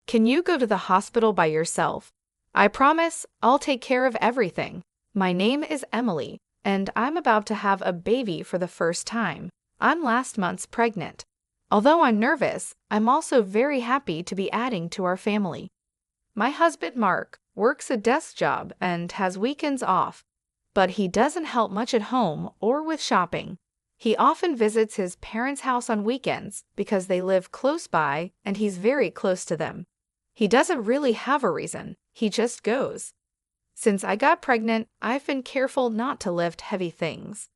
Can you go to the hospital by yourself? I promise I'll take care of everything. My name is Emily, and I'm about to have a baby for the first time. I'm last month's pregnant. Although I'm nervous, I'm also very happy to be adding to our family. My husband Mark works a desk job and has weekends off, but he doesn't help much at home or with shopping. He often visits his parents' house on weekends because they live close by and he's very close to them. He doesn't really have a reason, he just goes. Since I got pregnant, I've been careful not to lift heavy things.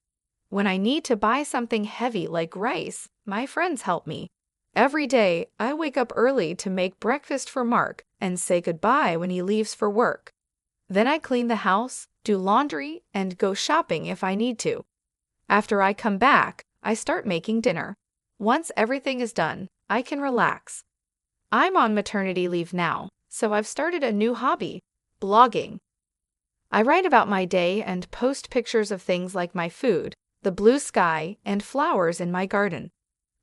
When I need to buy something heavy like rice, my friends help me. Every day, I wake up early to make breakfast for Mark and say goodbye when he leaves for work. Then I clean the house, do laundry, and go shopping if I need to. After I come back, I start making dinner. Once everything is done, I can relax. I'm on maternity leave now, so I've started a new hobby, blogging. I write about my day and post pictures of things like my food, the blue sky, and flowers in my garden.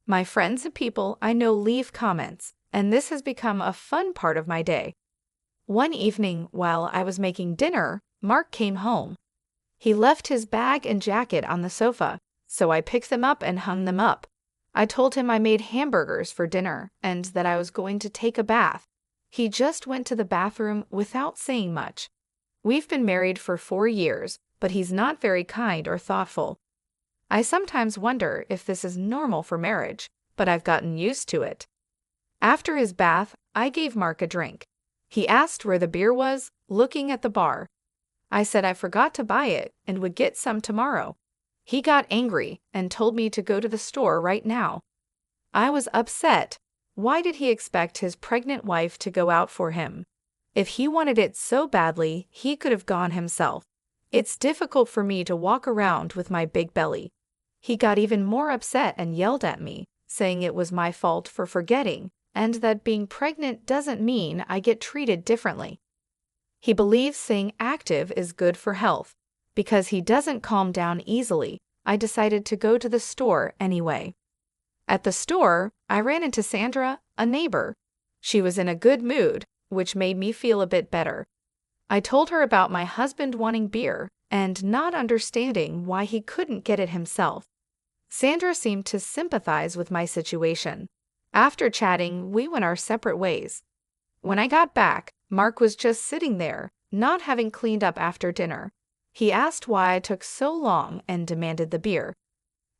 My friends and people I know leave comments, and this has become a fun part of my day. One evening, while I was making dinner, Mark came home. He left his bag and jacket on the sofa, so I picked them up and hung them up. I told him I made hamburgers for dinner and that I was going to take a bath. He just went to the bathroom without saying much. We've been married for 4 years, but he's not very kind or thoughtful. I sometimes wonder if this is normal for marriage, but I've gotten used to it. After his bath, I gave Mark a drink. He asked where the beer was, looking at the bar. I said I forgot to buy it and would get some tomorrow. He got angry and told me to go to the store right now. I was upset. Why did he expect his pregnant wife to go out for him? If he wanted it so badly, he could have gone himself. It's difficult for me to walk around with my big belly. He got even more upset and yelled at me, saying it was my fault for forgetting, and that being pregnant doesn't mean I get treated differently. He believes staying active is good for health. Because he doesn't calm down easily, I decided to go to the store anyway. At the store, I ran into Sandra, a neighbor. She was in a good mood, which made me feel a bit better. I told her about my husband wanting beer and not understanding why he couldn't get it himself. Sandra seemed to sympathize with my situation. After chatting, we went our separate ways. When I got back, Mark was just sitting there, not having cleaned up after dinner. He asked why I took so long and demanded the beer.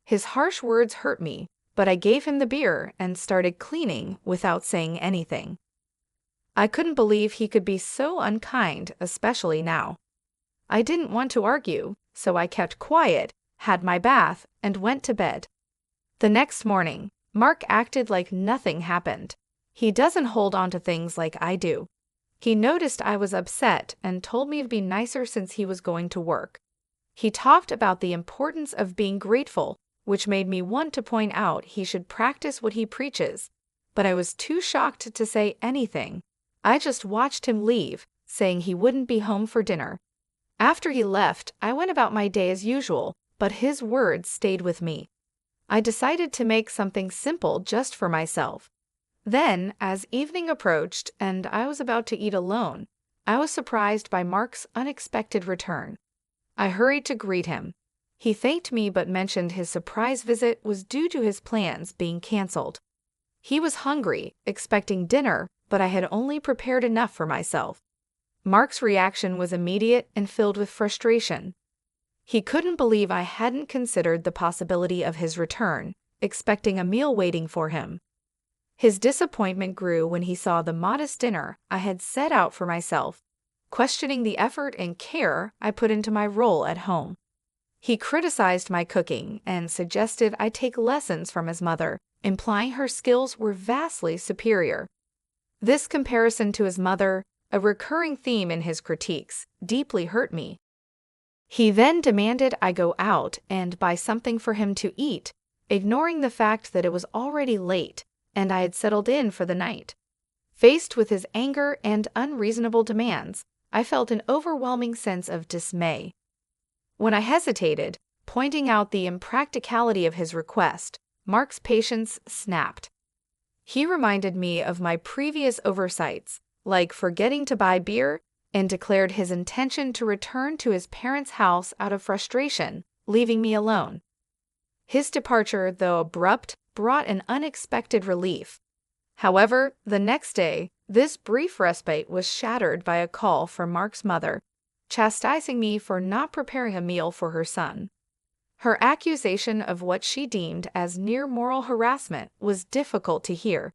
His harsh words hurt me, but I gave him the beer and started cleaning without saying anything. I couldn't believe he could be so unkind, especially now. I didn't want to argue, so I kept quiet, had my bath, and went to bed. The next morning, Mark acted like nothing happened. He doesn't hold on to things like I do. He noticed I was upset and told me to be nicer since he was going to work. He talked about the importance of being grateful, which made me want to point out he should practice what he preaches, but I was too shocked to say anything. I just watched him leave, saying he wouldn't be home for dinner. After he left, I went about my day as usual, but his words stayed with me. I decided to make something simple just for myself. Then, as evening approached and I was about to eat alone, I was surprised by Mark's unexpected return. I hurried to greet him. He thanked me but mentioned his surprise visit was due to his plans being canceled. He was hungry, expecting dinner, but I had only prepared enough for myself. Mark's reaction was immediate and filled with frustration. He couldn't believe I hadn't considered the possibility of his return, expecting a meal waiting for him. His disappointment grew when he saw the modest dinner I had set out for myself, questioning the effort and care I put into my role at home. He criticized my cooking and suggested I take lessons from his mother, implying her skills were vastly superior. This comparison to his mother, a recurring theme in his critiques, deeply hurt me. He then demanded I go out and buy something for him to eat, ignoring the fact that it was already late and I had settled in for the night. Faced with his anger and unreasonable demands, I felt an overwhelming sense of dismay. When I hesitated, pointing out the impracticality of his request, Mark's patience snapped. He reminded me of my previous oversights, like forgetting to buy beer, and declared his intention to return to his parents' house out of frustration, leaving me alone. His departure, though abrupt, brought an unexpected relief. However, the next day, this brief respite was shattered by a call from Mark's mother, chastising me for not preparing a meal for her son. Her accusation of what she deemed as near moral harassment was difficult to hear.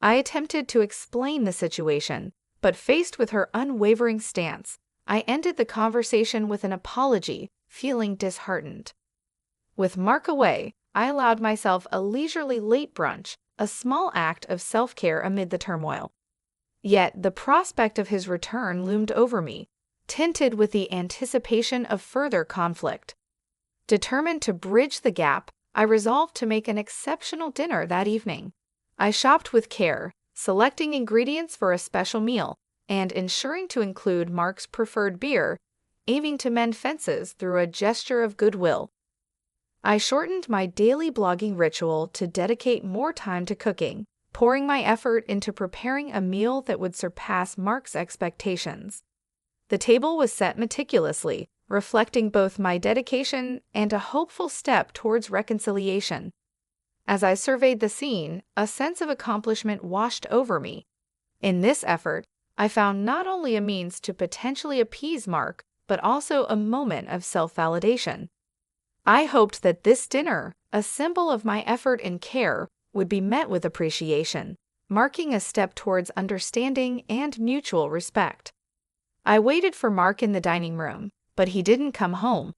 I attempted to explain the situation, but faced with her unwavering stance, I ended the conversation with an apology, feeling disheartened. With Mark away, I allowed myself a leisurely late brunch, a small act of self-care amid the turmoil. Yet the prospect of his return loomed over me, tinted with the anticipation of further conflict. Determined to bridge the gap, I resolved to make an exceptional dinner that evening. I shopped with care, selecting ingredients for a special meal, and ensuring to include Mark's preferred beer, aiming to mend fences through a gesture of goodwill. I shortened my daily blogging ritual to dedicate more time to cooking, pouring my effort into preparing a meal that would surpass Mark's expectations. The table was set meticulously, reflecting both my dedication and a hopeful step towards reconciliation. As I surveyed the scene, a sense of accomplishment washed over me. In this effort, I found not only a means to potentially appease Mark, but also a moment of self-validation. I hoped that this dinner, a symbol of my effort and care, would be met with appreciation, marking a step towards understanding and mutual respect. I waited for Mark in the dining room, but he didn't come home.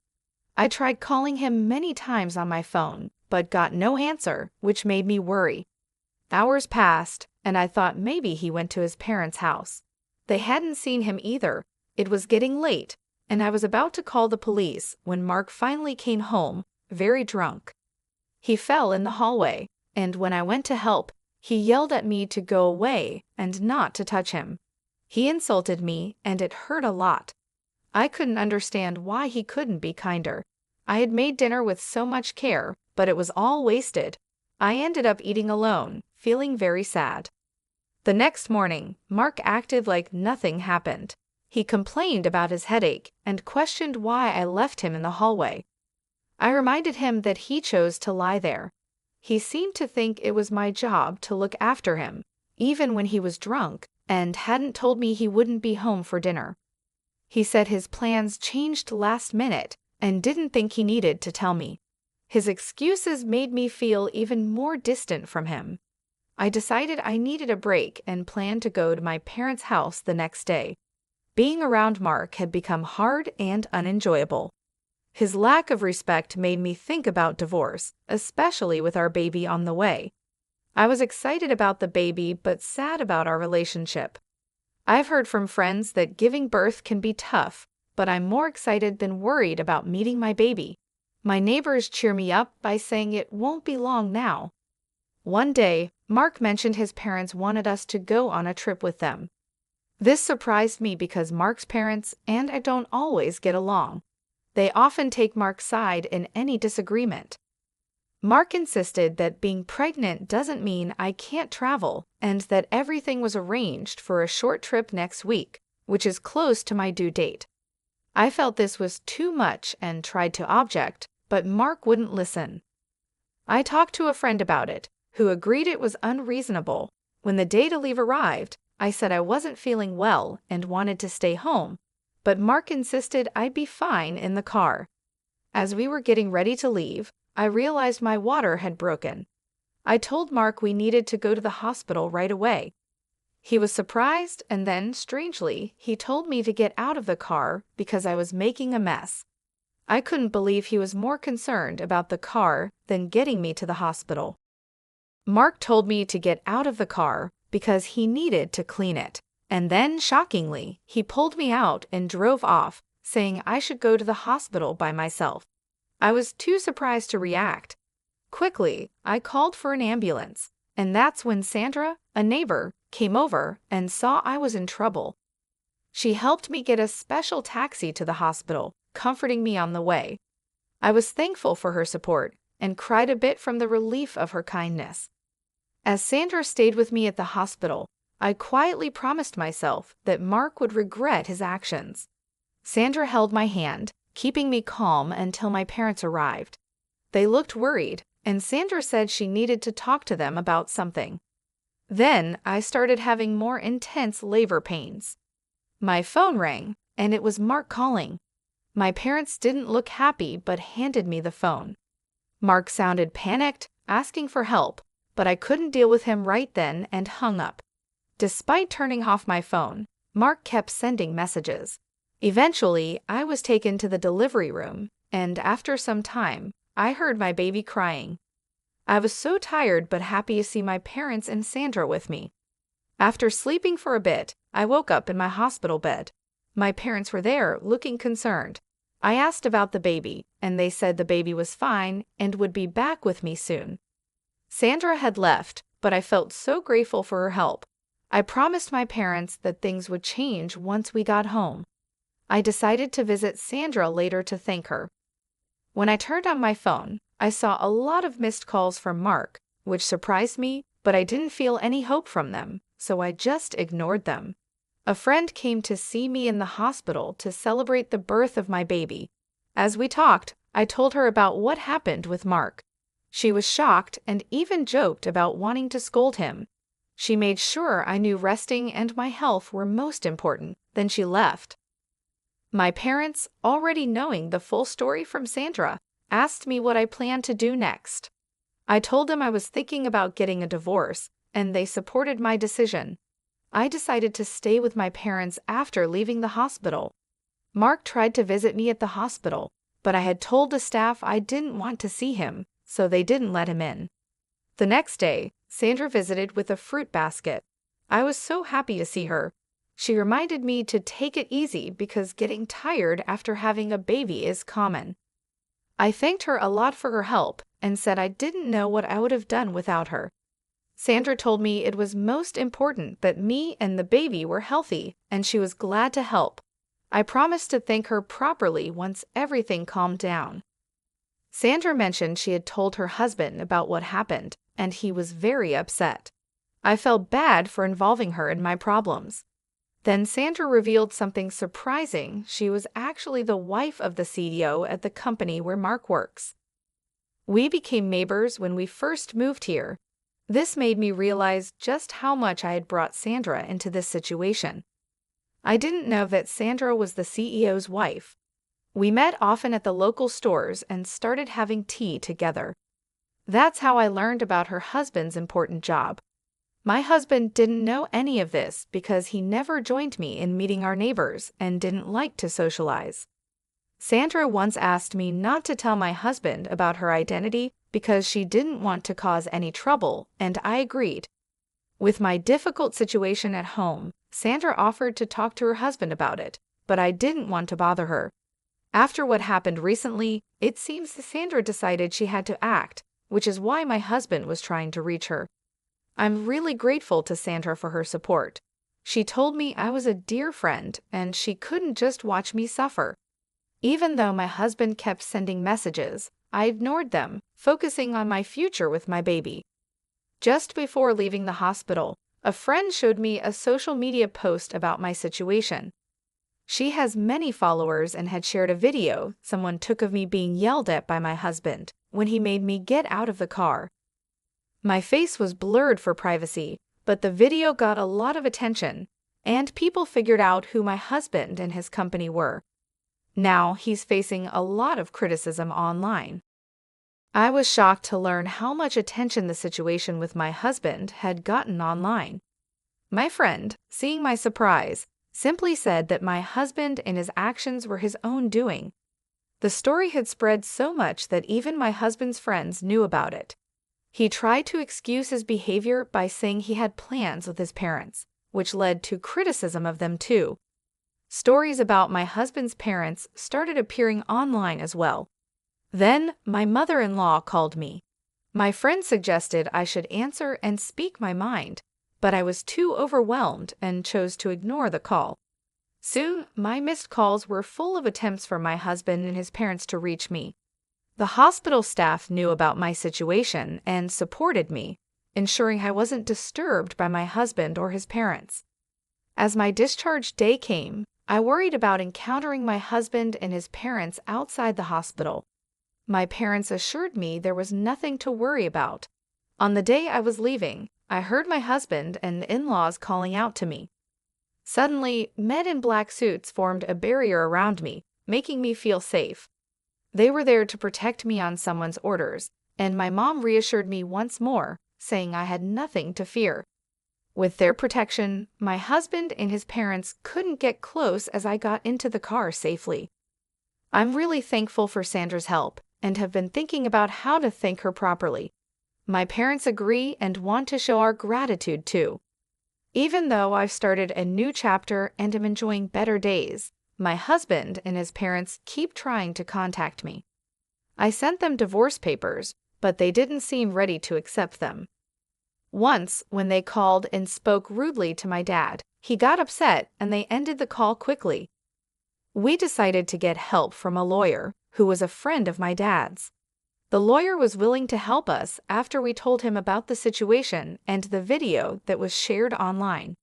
I tried calling him many times on my phone, but got no answer, which made me worry. Hours passed, and I thought maybe he went to his parents' house. They hadn't seen him either. It was getting late, and I was about to call the police when Mark finally came home, very drunk. He fell in the hallway, and when I went to help, he yelled at me to go away and not to touch him. He insulted me, and it hurt a lot. I couldn't understand why he couldn't be kinder. I had made dinner with so much care, but it was all wasted. I ended up eating alone, feeling very sad. The next morning, Mark acted like nothing happened. He complained about his headache and questioned why I left him in the hallway. I reminded him that he chose to lie there. He seemed to think it was my job to look after him, even when he was drunk, and hadn't told me he wouldn't be home for dinner. He said his plans changed last minute and didn't think he needed to tell me. His excuses made me feel even more distant from him. I decided I needed a break and planned to go to my parents' house the next day. Being around Mark had become hard and unenjoyable. His lack of respect made me think about divorce, especially with our baby on the way. I was excited about the baby but sad about our relationship. I've heard from friends that giving birth can be tough, but I'm more excited than worried about meeting my baby. My neighbors cheer me up by saying it won't be long now. One day, Mark mentioned his parents wanted us to go on a trip with them. This surprised me because Mark's parents and I don't always get along. They often take Mark's side in any disagreement. Mark insisted that being pregnant doesn't mean I can't travel and that everything was arranged for a short trip next week, which is close to my due date. I felt this was too much and tried to object, but Mark wouldn't listen. I talked to a friend about it, who agreed it was unreasonable. When the day to leave arrived, I said I wasn't feeling well and wanted to stay home, but Mark insisted I'd be fine in the car. As we were getting ready to leave, I realized my water had broken. I told Mark we needed to go to the hospital right away. He was surprised, and then, strangely, he told me to get out of the car because I was making a mess. I couldn't believe he was more concerned about the car than getting me to the hospital. Mark told me to get out of the car because he needed to clean it, and then, shockingly, he pulled me out and drove off, saying I should go to the hospital by myself. I was too surprised to react. Quickly, I called for an ambulance, and that's when Sandra, a neighbor, came over and saw I was in trouble. She helped me get a special taxi to the hospital, comforting me on the way. I was thankful for her support and cried a bit from the relief of her kindness. As Sandra stayed with me at the hospital, I quietly promised myself that Mark would regret his actions. Sandra held my hand, keeping me calm until my parents arrived. They looked worried, and Sandra said she needed to talk to them about something. Then I started having more intense labor pains. My phone rang, and it was Mark calling. My parents didn't look happy but handed me the phone. Mark sounded panicked, asking for help, but I couldn't deal with him right then and hung up. Despite turning off my phone, Mark kept sending messages. Eventually, I was taken to the delivery room, and after some time, I heard my baby crying. I was so tired but happy to see my parents and Sandra with me. After sleeping for a bit, I woke up in my hospital bed. My parents were there, looking concerned. I asked about the baby, and they said the baby was fine and would be back with me soon. Sandra had left, but I felt so grateful for her help. I promised my parents that things would change once we got home. I decided to visit Sandra later to thank her. When I turned on my phone, I saw a lot of missed calls from Mark, which surprised me, but I didn't feel any hope from them, so I just ignored them. A friend came to see me in the hospital to celebrate the birth of my baby. As we talked, I told her about what happened with Mark. She was shocked and even joked about wanting to scold him. She made sure I knew resting and my health were most important, then she left. My parents, already knowing the full story from Sandra, asked me what I planned to do next. I told them I was thinking about getting a divorce, and they supported my decision. I decided to stay with my parents after leaving the hospital. Mark tried to visit me at the hospital, but I had told the staff I didn't want to see him, so they didn't let him in. The next day, Sandra visited with a fruit basket. I was so happy to see her. She reminded me to take it easy because getting tired after having a baby is common. I thanked her a lot for her help and said I didn't know what I would have done without her. Sandra told me it was most important that me and the baby were healthy, and she was glad to help. I promised to thank her properly once everything calmed down. Sandra mentioned she had told her husband about what happened, and he was very upset. I felt bad for involving her in my problems. Then Sandra revealed something surprising. She was actually the wife of the CEO at the company where Mark works. We became neighbors when we first moved here. This made me realize just how much I had brought Sandra into this situation. I didn't know that Sandra was the CEO's wife. We met often at the local stores and started having tea together. That's how I learned about her husband's important job. My husband didn't know any of this because he never joined me in meeting our neighbors and didn't like to socialize. Sandra once asked me not to tell my husband about her identity because she didn't want to cause any trouble, and I agreed. With my difficult situation at home, Sandra offered to talk to her husband about it, but I didn't want to bother her. After what happened recently, it seems Sandra decided she had to act, which is why my husband was trying to reach her. I'm really grateful to Sandra for her support. She told me I was a dear friend and she couldn't just watch me suffer. Even though my husband kept sending messages, I ignored them, focusing on my future with my baby. Just before leaving the hospital, a friend showed me a social media post about my situation. She has many followers and had shared a video someone took of me being yelled at by my husband when he made me get out of the car. My face was blurred for privacy, but the video got a lot of attention, and people figured out who my husband and his company were. Now he's facing a lot of criticism online. I was shocked to learn how much attention the situation with my husband had gotten online. My friend, seeing my surprise, simply said that my husband and his actions were his own doing. The story had spread so much that even my husband's friends knew about it. He tried to excuse his behavior by saying he had plans with his parents, which led to criticism of them too. Stories about my husband's parents started appearing online as well. Then my mother-in-law called me. My friend suggested I should answer and speak my mind, but I was too overwhelmed and chose to ignore the call. Soon, my missed calls were full of attempts for my husband and his parents to reach me. The hospital staff knew about my situation and supported me, ensuring I wasn't disturbed by my husband or his parents. As my discharge day came, I worried about encountering my husband and his parents outside the hospital. My parents assured me there was nothing to worry about. On the day I was leaving, I heard my husband and in-laws calling out to me. Suddenly, men in black suits formed a barrier around me, making me feel safe. They were there to protect me on someone's orders, and my mom reassured me once more, saying I had nothing to fear. With their protection, my husband and his parents couldn't get close as I got into the car safely. I'm really thankful for Sandra's help and have been thinking about how to thank her properly. My parents agree and want to show our gratitude too. Even though I've started a new chapter and am enjoying better days, my husband and his parents keep trying to contact me. I sent them divorce papers, but they didn't seem ready to accept them. Once, when they called and spoke rudely to my dad, he got upset and they ended the call quickly. We decided to get help from a lawyer who was a friend of my dad's. The lawyer was willing to help us after we told him about the situation and the video that was shared online.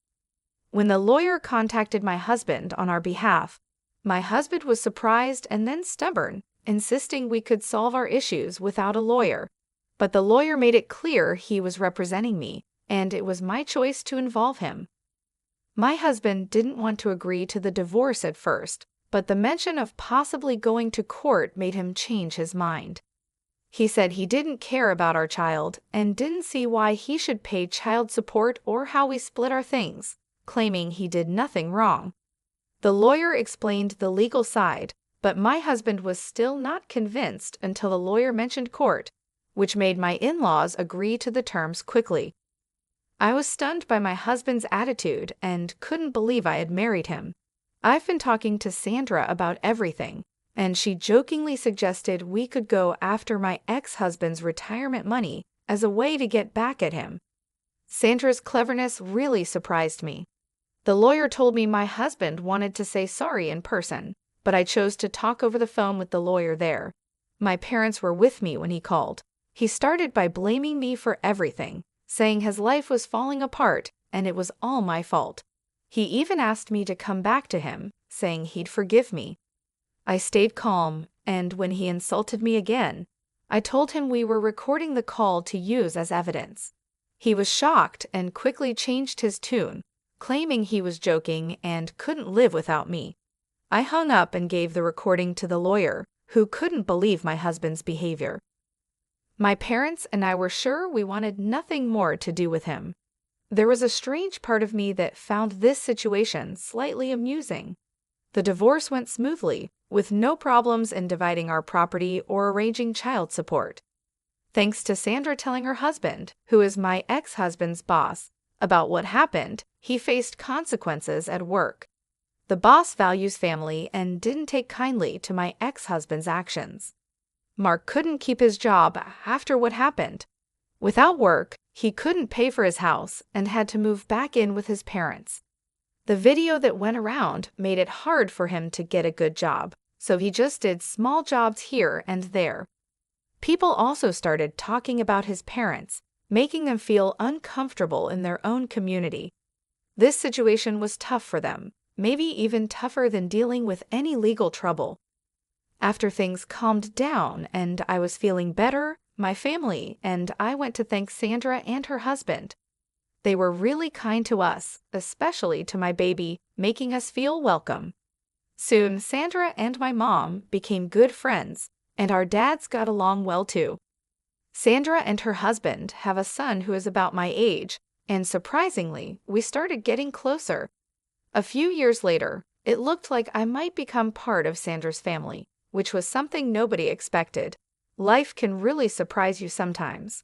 When the lawyer contacted my husband on our behalf, my husband was surprised and then stubborn, insisting we could solve our issues without a lawyer. But the lawyer made it clear he was representing me, and it was my choice to involve him. My husband didn't want to agree to the divorce at first, but the mention of possibly going to court made him change his mind. He said he didn't care about our child and didn't see why he should pay child support or how we split our things, claiming he did nothing wrong. The lawyer explained the legal side, but my husband was still not convinced until the lawyer mentioned court, which made my in-laws agree to the terms quickly. I was stunned by my husband's attitude and couldn't believe I had married him. I've been talking to Sandra about everything, and she jokingly suggested we could go after my ex-husband's retirement money as a way to get back at him. Sandra's cleverness really surprised me. The lawyer told me my husband wanted to say sorry in person, but I chose to talk over the phone with the lawyer there. My parents were with me when he called. He started by blaming me for everything, saying his life was falling apart and it was all my fault. He even asked me to come back to him, saying he'd forgive me. I stayed calm, and when he insulted me again, I told him we were recording the call to use as evidence. He was shocked and quickly changed his tune, claiming he was joking and couldn't live without me. I hung up and gave the recording to the lawyer, who couldn't believe my husband's behavior. My parents and I were sure we wanted nothing more to do with him. There was a strange part of me that found this situation slightly amusing. The divorce went smoothly, with no problems in dividing our property or arranging child support. Thanks to Sandra telling her husband, who is my ex-husband's boss, about what happened, he faced consequences at work. The boss values family and didn't take kindly to my ex-husband's actions. Mark couldn't keep his job after what happened. Without work, he couldn't pay for his house and had to move back in with his parents. The video that went around made it hard for him to get a good job, so he just did small jobs here and there. People also started talking about his parents, making them feel uncomfortable in their own community. This situation was tough for them, maybe even tougher than dealing with any legal trouble. After things calmed down and I was feeling better, my family and I went to thank Sandra and her husband. They were really kind to us, especially to my baby, making us feel welcome. Soon, Sandra and my mom became good friends, and our dads got along well too. Sandra and her husband have a son who is about my age, and surprisingly, we started getting closer. A few years later, it looked like I might become part of Sandra's family, which was something nobody expected. Life can really surprise you sometimes.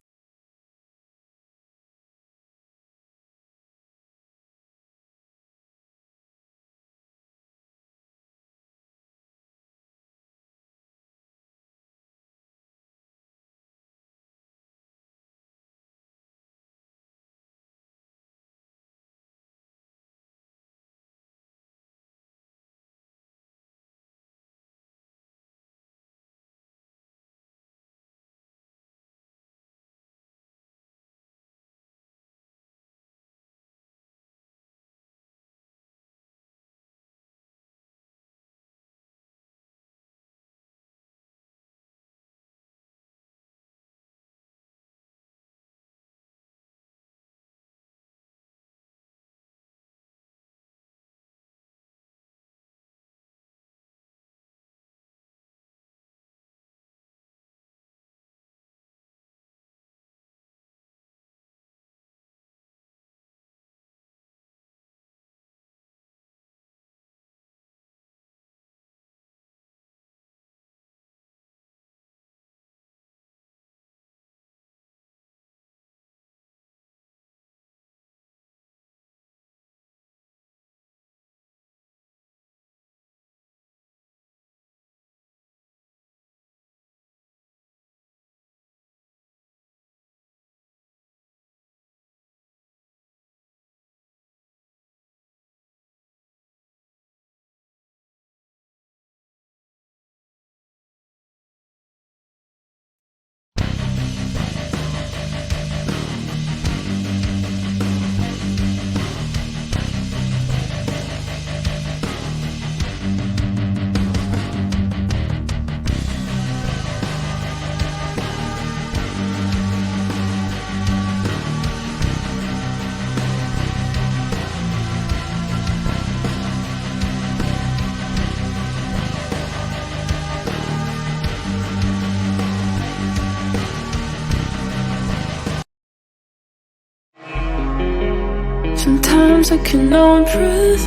stuck in no breath.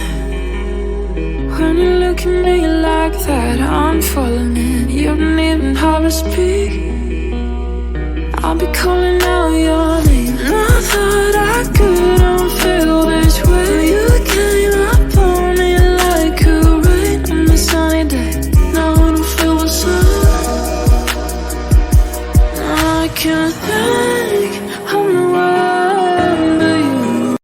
When you look at me like that, I'm falling in. You don't even have to speak. I'll be calling out your name. And I thought I couldn't feel this way. You came up on me like a rain on a sunny day. Now I don't feel the sun. No, I can't